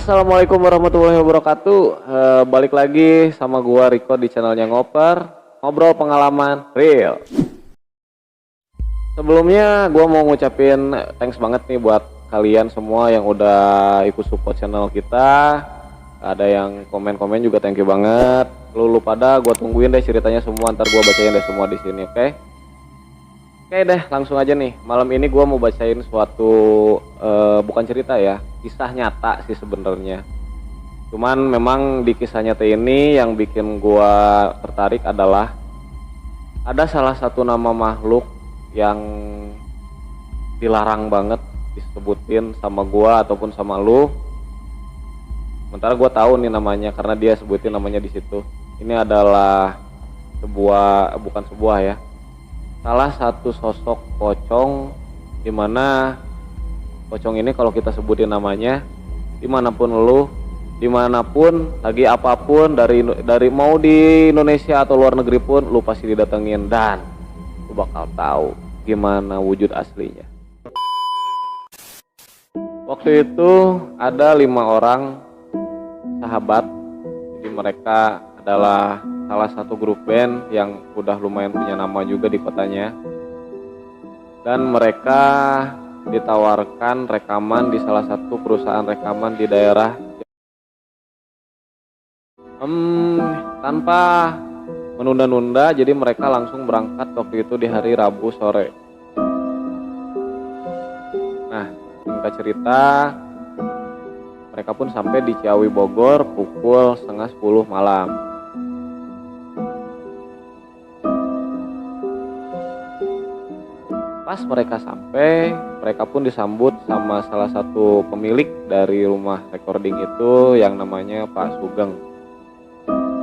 Assalamualaikum warahmatullahi wabarakatuh. Balik lagi sama gua Riko di channelnya Ngoper, ngobrol pengalaman real. Sebelumnya gua mau ngucapin thanks banget nih buat kalian semua yang udah ikut support channel kita. Ada yang komen-komen juga, thank you banget. Lu pada gua tungguin deh ceritanya semua, ntar gua bacain deh semua di sini, oke? Oke deh, langsung aja nih. Malam ini gua mau bacain suatu bukan cerita ya, kisah nyata sih sebenarnya. Cuman memang di kisah nyata ini yang bikin gua tertarik adalah ada salah satu nama makhluk yang dilarang banget disebutin sama gua ataupun sama lu. Sementara gua tahu nih namanya karena dia sebutin namanya di situ. Ini adalah bukan sebuah ya. Salah satu sosok pocong, dimana pocong ini kalau kita sebutin namanya, dimanapun lagi apapun dari mau di Indonesia atau luar negeri pun lu pasti didatengin dan lu bakal tahu gimana wujud aslinya. Waktu itu ada 5 orang sahabat, jadi mereka adalah salah satu grup band yang udah lumayan punya nama juga di kotanya, dan mereka ditawarkan rekaman di salah satu perusahaan rekaman di daerah. Tanpa menunda-nunda, jadi mereka langsung berangkat waktu itu di hari Rabu sore. Nah, singkat cerita, mereka pun sampai di Ciawi Bogor pukul setengah 10 malam. Pas mereka sampai, mereka pun disambut sama salah satu pemilik dari rumah recording itu yang namanya Pak Sugeng.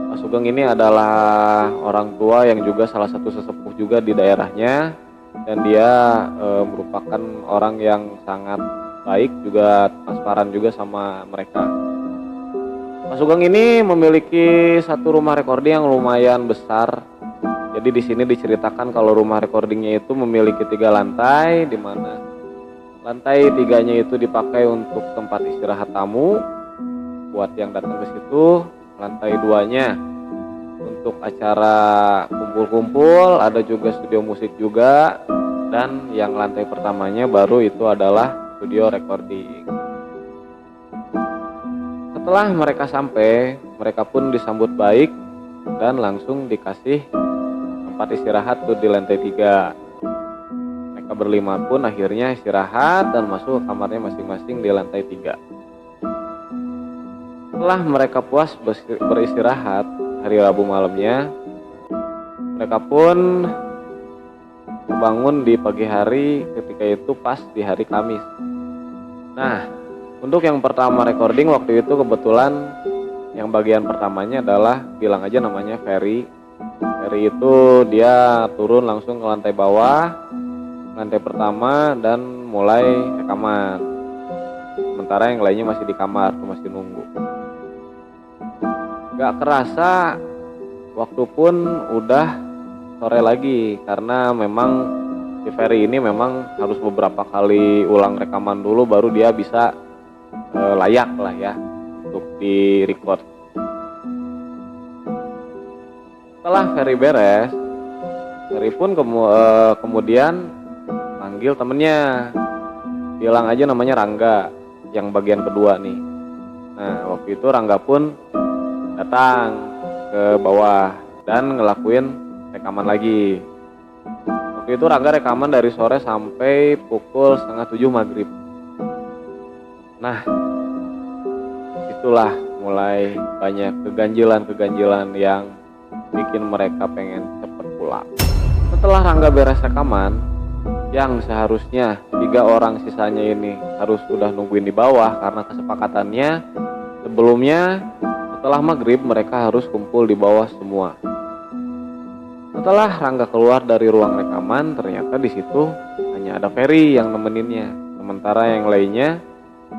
Pak Sugeng ini adalah orang tua yang juga salah satu sesepuh juga di daerahnya, dan dia merupakan orang yang sangat baik, juga transparan juga sama mereka. Pak Sugeng ini memiliki satu rumah recording yang lumayan besar. Jadi di sini diceritakan kalau rumah recordingnya itu memiliki 3 lantai, di mana lantai 3-nya itu dipakai untuk tempat istirahat tamu buat yang datang ke situ. Lantai 2-nya untuk acara kumpul-kumpul, ada juga studio musik juga, dan yang lantai pertamanya baru itu adalah studio recording. Setelah mereka sampai, mereka pun disambut baik dan langsung dikasih tempat istirahat tuh di lantai 3. Mereka berlima pun akhirnya istirahat dan masuk ke kamarnya masing-masing di lantai 3. Setelah mereka puas beristirahat hari Rabu malamnya, mereka pun bangun di pagi hari ketika itu pas di hari Kamis. Nah, untuk yang pertama recording waktu itu kebetulan yang bagian pertamanya adalah, bilang aja namanya Ferry. Ferry itu dia turun langsung ke lantai bawah, lantai pertama, dan mulai rekaman. Sementara yang lainnya masih di kamar, masih nunggu. Gak kerasa waktu pun udah sore lagi, karena memang si Ferry ini memang harus beberapa kali ulang rekaman dulu baru dia bisa layak lah ya untuk di record. Setelah Ferry beres, Ferry pun kemudian panggil temennya, bilang aja namanya Rangga, yang bagian kedua nih. Nah, waktu itu Rangga pun datang ke bawah dan ngelakuin rekaman lagi. Waktu itu Rangga rekaman dari sore sampai pukul setengah 7 maghrib. Nah, itulah mulai banyak keganjilan yang bikin mereka pengen cepet pulang. Setelah Rangga beres rekaman, yang seharusnya 3 orang sisanya ini harus udah nungguin di bawah karena kesepakatannya sebelumnya setelah maghrib mereka harus kumpul di bawah semua. Setelah Rangga keluar dari ruang rekaman, ternyata di situ hanya ada Ferry yang nemeninnya, sementara yang lainnya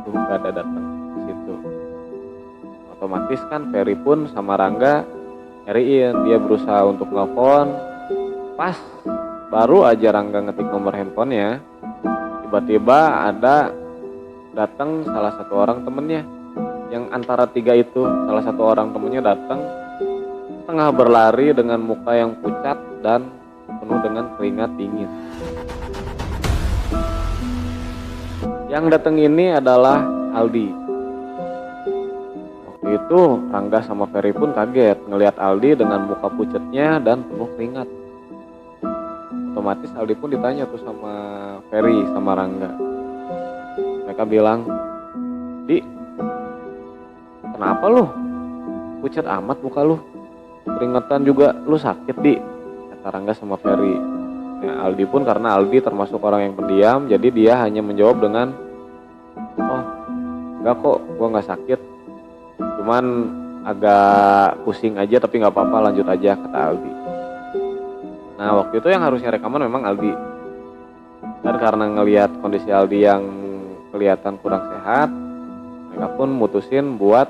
tuh gak ada datang ke situ. Otomatis kan Ferry pun sama Rangga nyariin, dia berusaha untuk nelfon. Pas baru aja Rangga ngetik nomor handphonenya, tiba-tiba ada datang salah satu orang temennya yang antara tiga itu salah satu orang temennya datang, tengah berlari dengan muka yang pucat dan penuh dengan keringat dingin. Yang datang ini adalah Aldi. Waktu itu Rangga sama Ferry pun kaget ngelihat Aldi dengan muka pucatnya dan penuh keringat. Otomatis Aldi pun ditanya tuh sama Ferry sama Rangga. Mereka bilang, "Di, kenapa lu? Pucat amat muka lu. Keringetan juga, lu sakit, Di?" kata Rangga sama Ferry. Nah, Aldi pun karena Aldi termasuk orang yang pendiam, jadi dia hanya menjawab dengan, "Oh, enggak kok, gua nggak sakit. Cuman agak pusing aja, tapi nggak apa-apa, lanjut aja," kata Aldi. Nah, waktu itu yang harusnya rekaman memang Aldi. Dan karena ngelihat kondisi Aldi yang kelihatan kurang sehat, mereka pun mutusin buat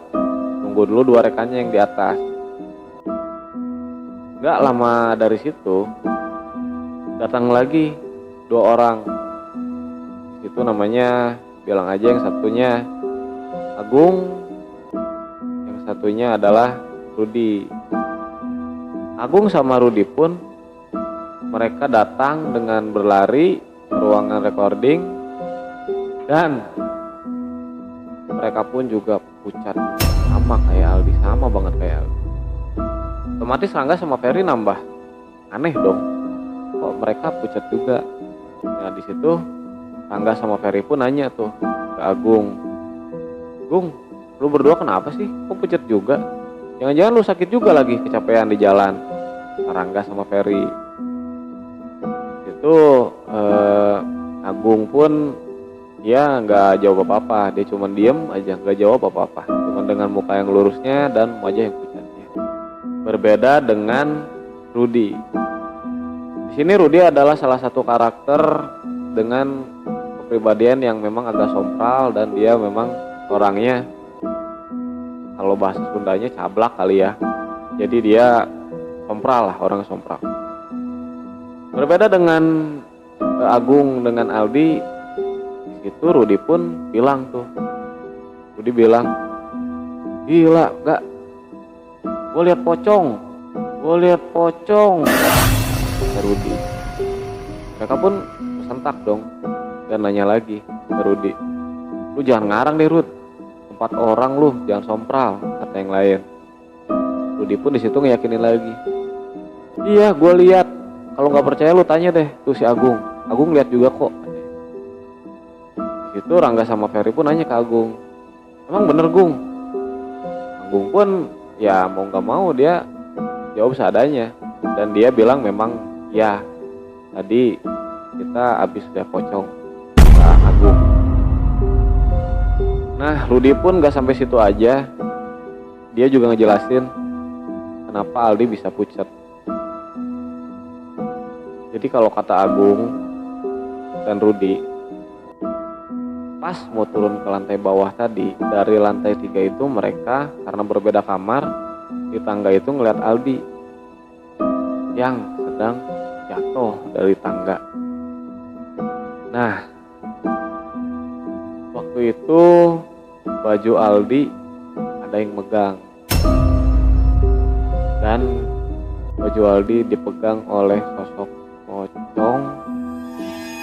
tunggu dulu dua rekannya yang di atas. Gak lama dari situ datang lagi dua orang. Itu namanya, bilang aja yang satunya Agung, yang satunya adalah Rudi. Agung sama Rudi pun mereka datang dengan berlari ke ruangan recording dan mereka pun juga pucat sama kayak Aldi, sama banget kayak Aldi. Otomatis Rangga sama Ferry nambah aneh dong, kok mereka pucat juga. Nah di situ Rangga sama Ferry pun nanya tuh ke Agung, "Gung, lu berdua kenapa sih? Kok pucat juga? Jangan-jangan lu sakit juga lagi kecapean di jalan?" Rangga sama Ferry. Itu Agung pun dia nggak jawab apa-apa, dia cuma diem aja, nggak jawab apa-apa, cuma dengan muka yang lurusnya dan wajah yang pucatnya. Berbeda dengan Rudi. Di sini Rudi adalah salah satu karakter dengan kepribadian yang memang agak sompral dan dia memang orangnya, kalau bahasa Sundanya cablak kali ya. Jadi dia sompral lah, orang sompral. Berbeda dengan Agung dengan Aldi, itu Rudi pun bilang tuh. Rudi bilang, "Gila, gak? Gue lihat pocong, kata Rudi. Mereka pun sentak dong dan nanya lagi ke Rudi, "Lu jangan ngarang deh, Rud. Tempat orang lu, jangan sompral," kata yang lain. Rudi pun disitu ngeyakinin lagi, "Iya, gue lihat. Kalau nggak percaya lu tanya deh tuh si Agung. Agung lihat juga kok." Itu Rangga sama Ferry pun nanya ke Agung, "Emang bener, Gung?" Agung pun ya mau nggak mau dia jawab seadanya dan dia bilang memang ya, tadi kita habis lihat pocong, kata Agung. Nah Rudi pun nggak sampai situ aja, dia juga ngejelasin kenapa Aldi bisa pucat. Jadi kalau kata Agung dan Rudi, pas mau turun ke lantai bawah tadi, dari lantai 3 itu mereka karena berbeda kamar, di tangga itu ngeliat Aldi yang sedang jatuh dari tangga. Nah, waktu itu baju Aldi ada yang megang dan baju Aldi dipegang oleh sosok pocong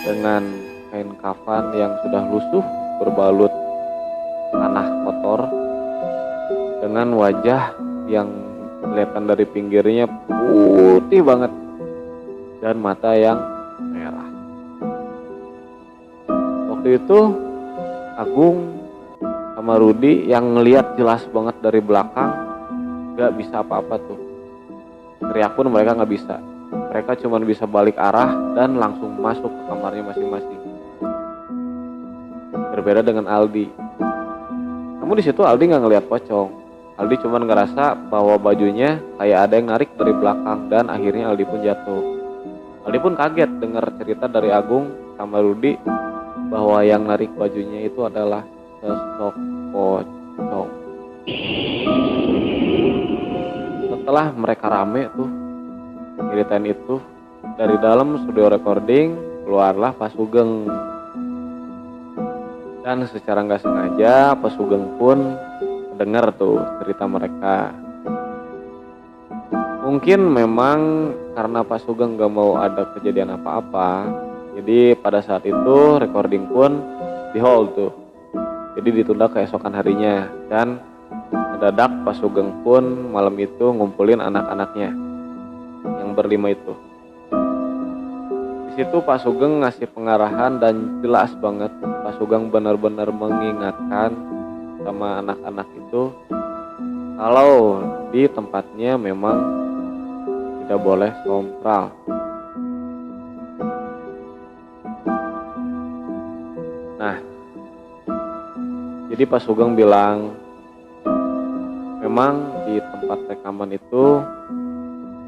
dengan kain kafan yang sudah lusuh berbalut tanah kotor, dengan wajah yang kelihatan dari pinggirnya putih banget dan mata yang merah. Waktu itu Agung sama Rudi yang ngelihat jelas banget dari belakang, gak bisa apa-apa tuh, teriak pun mereka gak bisa. Mereka cuma bisa balik arah dan langsung masuk ke kamarnya masing-masing. Berbeda dengan Aldi. Namun di situ Aldi nggak ngelihat pocong. Aldi cuma ngerasa bahwa bajunya kayak ada yang narik dari belakang dan akhirnya Aldi pun jatuh. Aldi pun kaget dengar cerita dari Agung sama Rudi bahwa yang narik bajunya itu adalah sosok pocong. Setelah mereka rame tuh ceritain itu, dari dalam studio recording keluarlah Pak Sugeng. Dan secara nggak sengaja Pak Sugeng pun dengar tuh cerita mereka. Mungkin memang karena Pak Sugeng gak mau ada kejadian apa-apa, jadi pada saat itu recording pun di hold tuh. Jadi ditunda keesokan harinya, dan mendadak Pak Sugeng pun malam itu ngumpulin anak-anaknya yang berlima itu. Di situ Pak Sugeng ngasih pengarahan dan jelas banget Pak Sugeng benar-benar mengingatkan sama anak-anak itu kalau di tempatnya memang tidak boleh sompral. Nah, jadi Pak Sugeng bilang memang di tempat rekaman itu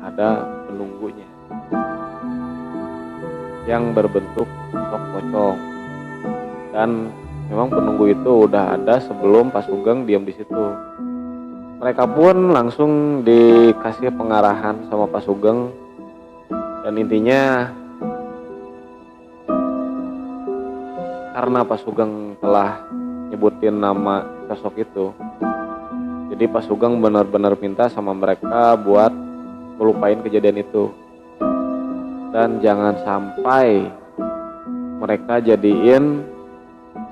ada penunggunya yang berbentuk sosok pocong, dan memang penunggu itu udah ada sebelum Pak Sugeng diam di situ. Mereka pun langsung dikasih pengarahan sama Pak Sugeng, dan intinya karena Pak Sugeng telah nyebutin nama sosok itu, jadi Pak Sugeng benar-benar minta sama mereka buat melupain kejadian itu, dan jangan sampai mereka jadiin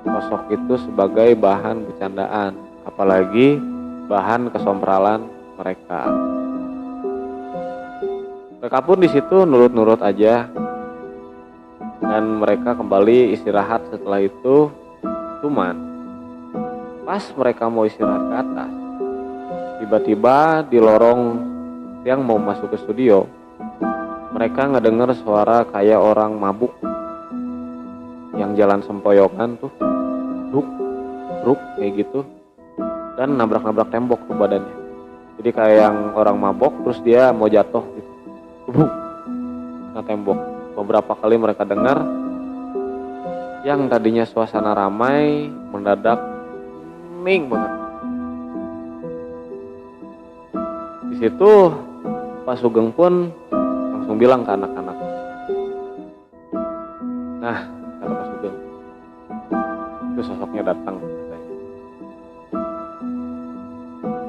sosok itu sebagai bahan bercandaan, apalagi bahan kesompralan mereka. Mereka pun di situ nurut-nurut aja, dan mereka kembali istirahat setelah itu. Cuman pas mereka mau istirahat ke atas, tiba-tiba di lorong yang mau masuk ke studio, mereka ngedenger suara kayak orang mabuk yang jalan sempoyokan tuh, bruk bruk kayak gitu, dan nabrak-nabrak tembok tuh badannya. Jadi kayak yang orang mabok terus dia mau jatuh gitu, kena tembok. Beberapa kali mereka dengar yang tadinya suasana ramai mendadak hening banget. Di situ Pak Sugeng pun langsung bilang ke anak-anak, nah kata Pak Sugeng, itu sosoknya datang katanya.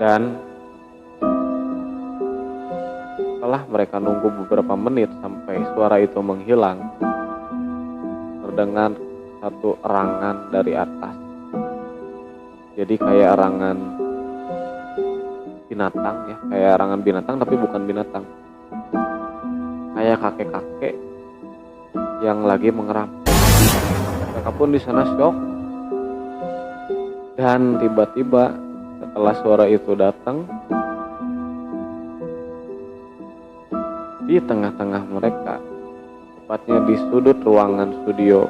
Dan setelah mereka nunggu beberapa menit sampai suara itu menghilang, terdengar satu erangan dari atas. Jadi kayak erangan binatang ya, kayak erangan binatang tapi bukan binatang. Kayak kakek-kakek yang lagi mengeram. Mereka pun di sana shock. Dan tiba-tiba setelah suara itu datang, di tengah-tengah mereka, tepatnya di sudut ruangan studio,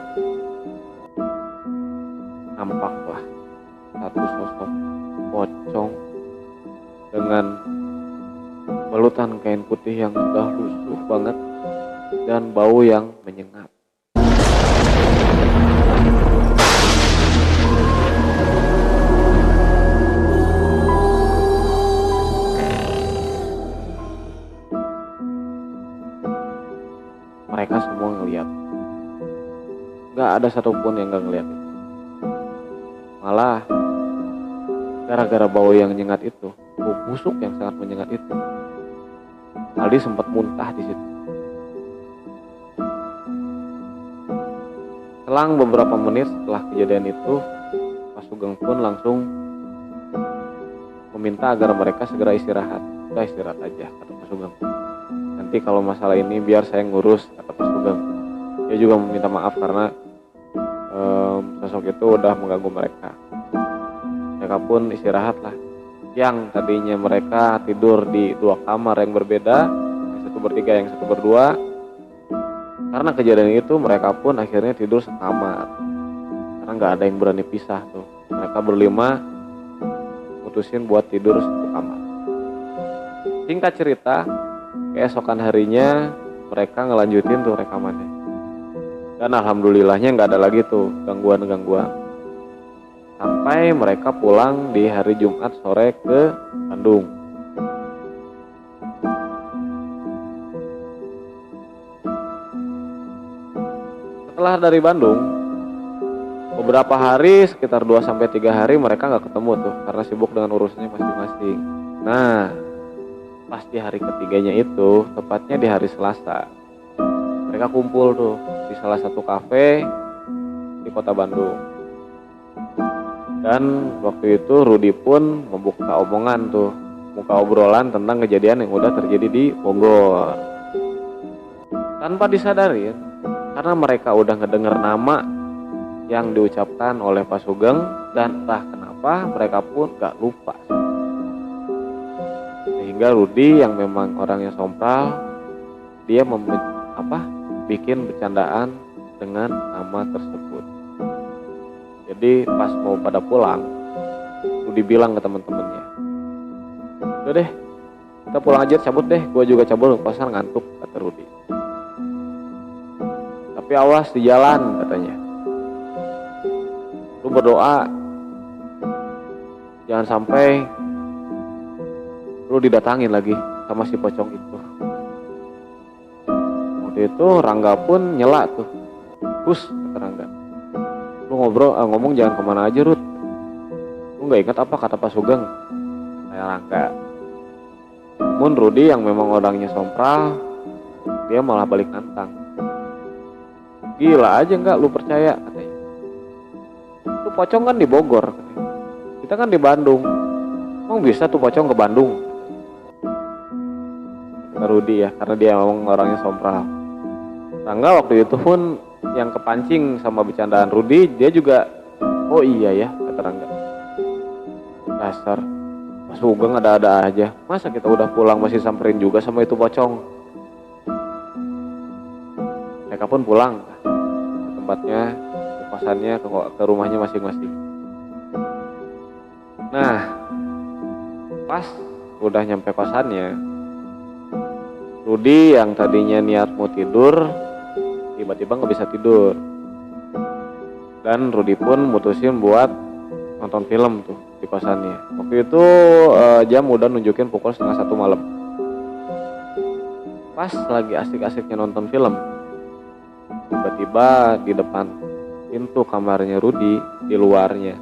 nampaklah satu sosok pocong dengan balutan kain putih yang sudah lusuh banget dan bau yang menyengat. Mereka semua ngeliat, gak ada satupun yang gak ngeliat itu. Malah gara-gara bau yang nyengat itu, bau busuk yang sangat menyengat itu, Aldi sempat muntah di situ. Selang beberapa menit setelah kejadian itu, Pak Sugeng pun langsung meminta agar mereka segera istirahat. Udah istirahat aja, kata Pak Sugeng. Nanti kalau masalah ini biar saya ngurus, kata Pak Sugeng. Dia juga meminta maaf karena sosok itu udah mengganggu mereka. Mereka pun istirahatlah. Yang tadinya mereka tidur di dua kamar yang berbeda, yang satu bertiga, yang satu berdua. Karena kejadian itu mereka pun akhirnya tidur sekamar. Karena nggak ada yang berani pisah tuh. Mereka berlima mutusin buat tidur satu kamar. Singkat cerita, keesokan harinya mereka ngelanjutin tuh rekamannya. Dan alhamdulillahnya nggak ada lagi tuh gangguan-gangguan. Sampai mereka pulang di hari Jumat sore ke Bandung. Setelah dari Bandung, Beberapa hari, sekitar 2 sampai 3 hari mereka nggak ketemu tuh karena sibuk dengan urusannya masing-masing. Nah, pas di hari ketiganya itu, tepatnya di hari Selasa, mereka kumpul tuh di salah satu kafe di kota Bandung. Dan waktu itu Rudi pun membuka omongan tuh, muka obrolan tentang kejadian yang udah terjadi di Bogor. Tanpa disadari, karena mereka udah ngedenger nama yang diucapkan oleh Pak Sugeng, dan entah kenapa mereka pun gak lupa. Sehingga Rudi yang memang orangnya sompral, dia bikin bercandaan dengan nama tersebut. Jadi pas mau pada pulang, Rudi bilang ke teman-temannya, udah deh, kita pulang aja, cabut deh, gue juga cabut, kosan ngantuk, kata Rudi. Tapi awas di jalan, katanya, lu berdoa jangan sampai lu didatangin lagi sama si pocong itu. Waktu itu Rangga pun nyela tuh, Hus, kata Rangga, lu ngomong jangan kemana aja, Rut. Lu gak ingat apa kata Pak Sugeng? Saya Rangga. Namun Rudi yang memang orangnya sompral, dia malah balik nantang. Gila aja nggak lu percaya, katanya. Tuh pocong kan di Bogor, katanya. Kita kan di Bandung. Emang bisa tuh pocong ke Bandung? Kata Rudi ya, karena dia memang orangnya sompral. Rangga waktu itu pun yang kepancing sama bercandaan Rudi, dia juga, oh iya ya, kata Rangga. Dasar Mas Sugeng ada-ada aja, masa kita udah pulang masih samperin juga sama itu pocong. Mereka pun pulang ke tempatnya, ke kosannya, ke rumahnya masing-masing. Nah, pas udah nyampe kosannya, Rudi yang tadinya niat mau tidur, tiba-tiba nggak bisa tidur. Dan Rudi pun mutusin buat nonton film tuh di kosannya. Waktu itu jam udah nunjukin pukul 1:30 malam. Pas lagi asik-asiknya nonton film, tiba-tiba di depan pintu kamarnya Rudi, di luarnya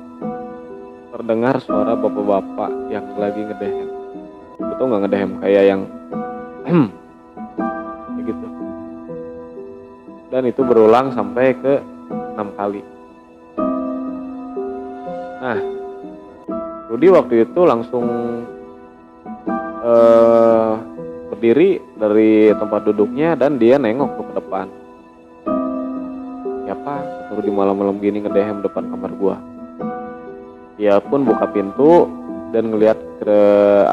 terdengar suara bapak-bapak yang lagi ngedehem. Betul nggak ngedehem, kayak yang kayak gitu. Dan itu berulang sampai ke 6 kali. Nah, Rudi waktu itu langsung berdiri dari tempat duduknya dan dia nengok ke depan. Siapa? Rudi malam-malam gini ngedehem depan kamar gua. Dia pun buka pintu dan ngelihat ke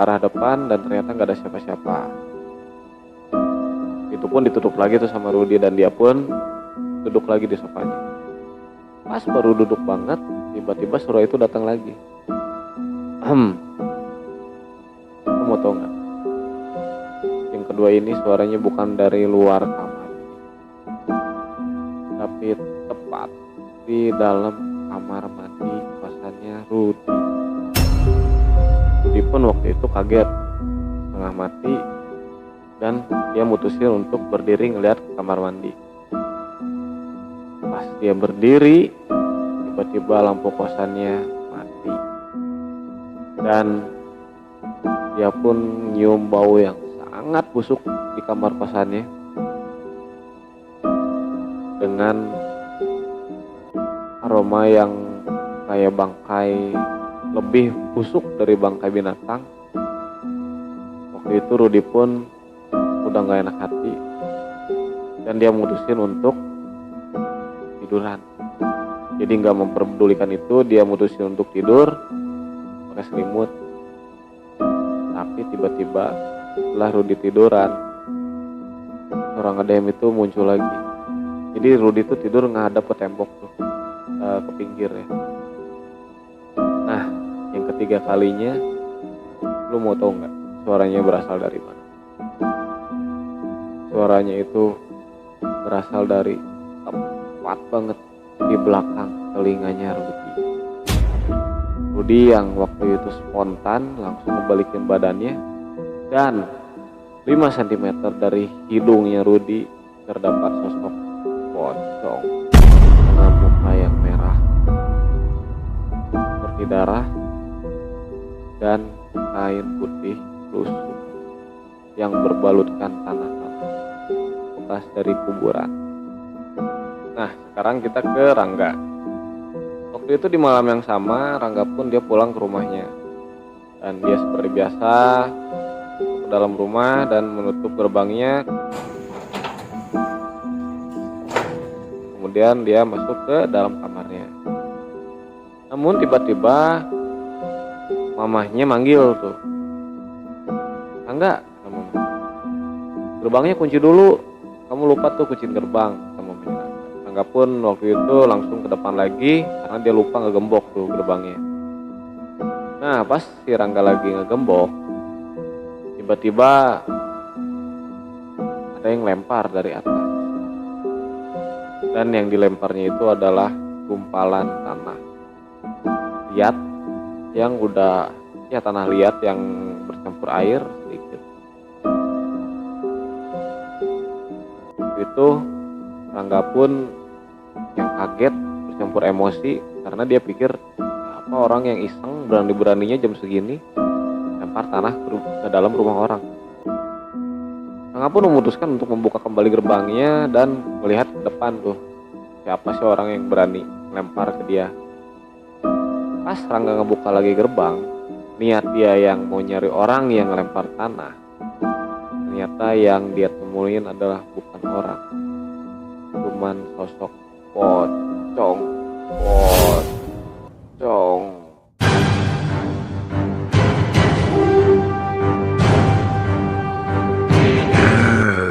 arah depan dan ternyata nggak ada siapa-siapa. Itu pun ditutup lagi tuh sama Rudi dan dia pun duduk lagi di sofanya. Pas baru duduk banget, tiba-tiba suara itu datang lagi. Kamu mau tau nggak? Yang kedua ini suaranya bukan dari luar kamar, tapi tepat di dalam kamar mandi kosannya Rudi. Rudi pun waktu itu kaget, setengah mati, dan dia mutusin untuk berdiri ngeliat ke kamar mandi. Pas dia berdiri, tiba-tiba lampu kosannya mati. Dan dia pun nyium bau yang sangat busuk di kamar kosannya. Dengan aroma yang kayak bangkai, lebih busuk dari bangkai binatang. Waktu itu Rudi pun udah gak enak hati dan dia mutusin untuk tiduran. Jadi gak memperdulikan itu, dia mutusin untuk tidur pakai selimut. Tapi tiba-tiba setelah Rudi tiduran, orang ngedehem itu muncul lagi. Jadi Rudi tuh tidur ngadap ke tembok tuh, ke pinggir ya. Nah, yang ketiga kalinya, lu mau tau nggak suaranya berasal dari mana? Suaranya itu berasal dari tepat banget di belakang telinganya Rudi. Rudi yang waktu itu spontan langsung ngebalikin badannya, dan 5 cm dari hidungnya Rudi terdapat sosok pocong dengan muka yang merah darah dan kain putih lusuh yang berbalutkan tanah-tanah bekas dari kuburan. Nah, sekarang kita ke Rangga. Waktu itu di malam yang sama, Rangga pun dia pulang ke rumahnya. Dan dia seperti biasa ke dalam rumah dan menutup gerbangnya. Kemudian dia masuk ke dalam kamarnya. Namun tiba-tiba mamahnya manggil tuh. Rangga, gerbangnya kunci dulu. Kamu lupa tuh kunci gerbang. Rangga pun waktu itu langsung ke depan lagi karena dia lupa ngegembok tuh gerbangnya. Nah, pas si Rangga lagi ngegembok, tiba-tiba ada yang lempar dari atas. Dan yang dilemparnya itu adalah gumpalan tanah liat yang udah tanah liat yang bercampur air sedikit. Itu Rangga pun yang kaget bercampur emosi karena dia pikir apa orang yang iseng berani-beraninya jam segini lempar tanah ke dalam rumah orang. Rangga pun memutuskan untuk membuka kembali gerbangnya dan melihat ke depan tuh siapa sih orang yang berani lempar ke dia. Pas Rangga ngebuka lagi gerbang, niat dia yang mau nyari orang yang lempar tanah, ternyata yang dia temuin adalah bukan orang, cuman sosok pocong.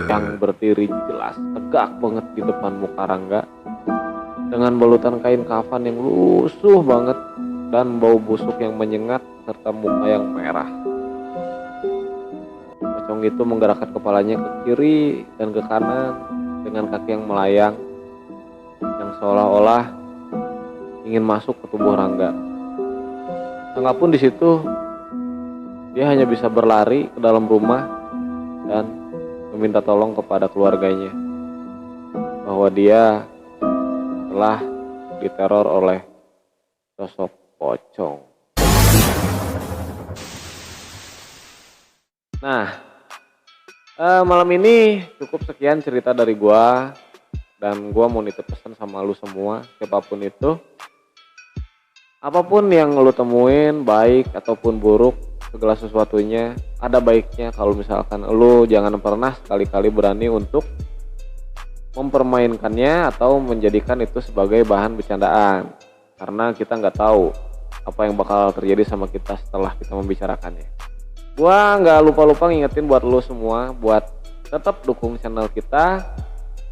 Yang berdiri jelas tegak banget di depan muka Rangga dengan balutan kain kafan yang lusuh banget dan bau busuk yang menyengat serta muka yang merah. Pocong itu menggerakkan kepalanya ke kiri dan ke kanan dengan kaki yang melayang yang seolah-olah ingin masuk ke tubuh Rangga. Rangga pun di situ dia hanya bisa berlari ke dalam rumah dan meminta tolong kepada keluarganya bahwa dia telah diteror oleh sosok pocong. Nah, malam ini cukup sekian cerita dari gua, dan gua mau nitip pesan sama lu semua, siapapun itu, apapun yang lu temuin baik ataupun buruk, segala sesuatunya ada baiknya kalau misalkan lu jangan pernah sekali-kali berani untuk mempermainkannya atau menjadikan itu sebagai bahan bercandaan, karena kita nggak tahu apa yang bakal terjadi sama kita setelah kita membicarakannya. Gua nggak lupa-lupa ngingetin buat lu semua buat tetap dukung channel kita,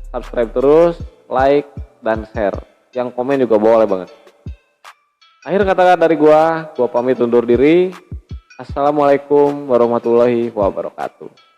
subscribe terus, like dan share. Yang komen juga boleh banget. Akhir kata dari gua pamit undur diri. Assalamualaikum warahmatullahi wabarakatuh.